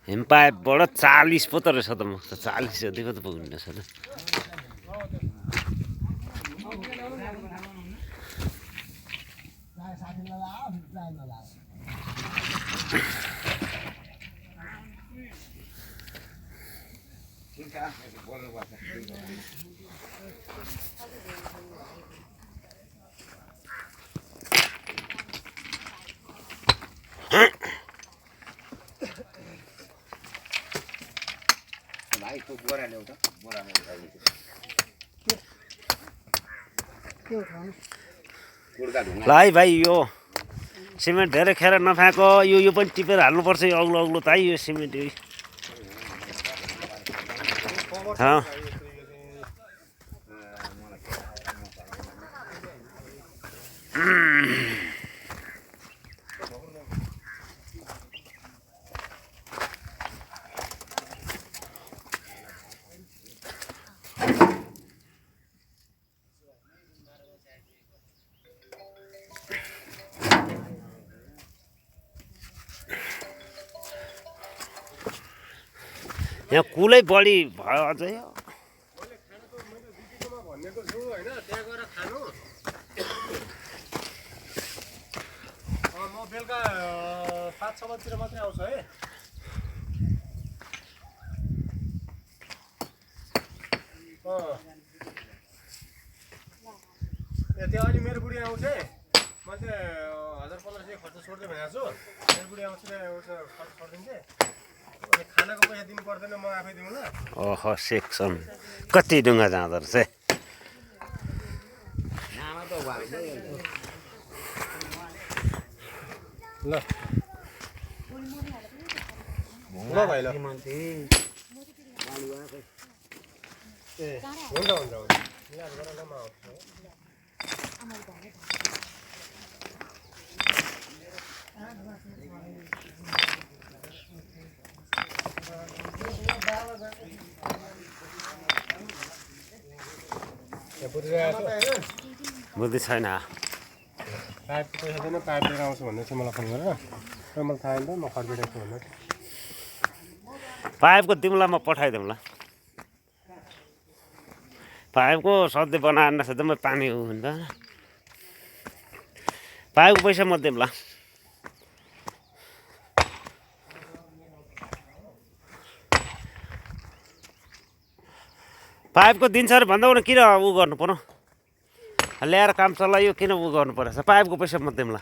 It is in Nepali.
हिमपाइपबाट 40 पो त रहेछ त म त 40 जतिको त पुग्ने रहेछ त ल है भाइ यो सिमेन्ट धेरै खेर नफ्याँको यो पनि टिपेर हाल्नुपर्छ यो अग्लो अग्लो त है यो सिमेन्ट यो यहाँ कुलै बढी भयो अझै म बेलुका 5-6 बजीतिर मात्रै आउँछु है त्यो अहिले मेरो बुढी आउँछ मैले 1000-1500 खर्च छोड्दै भनेको छु मेरो बुढी आउँछ खर्च छोडिदिन्थे खानाको पैसा दिनु पर्दैन म आफै दिउँ ल ओहो सेक्सन कति ढुङ्गा जाँदो रहेछ ल ल भाइ ल ए हुन्छ हुन्छ याद गर न म आउँछु बुद्धि छैन पाइप पैसा दिन पाइप लिएर आउँछु भन्दै थियो मलाई फोन गरेर तर मलाई थाहा छैन म खर्बिरहेको छु भन्नु पाइपको तिमीलाई म पठाइदिउँ ल पाइपको सधैँ बनाएर नसक्दा म पानी हुन्छ पाइपको पैसा म दिउँ ल पाइपको दिन्छ अरे भन्दा पनि किन उ गर्नु पर्नु ल्याएर काम चलायो किन उ गर्नु पर्छ पाइपको पैसा म दिउँ ल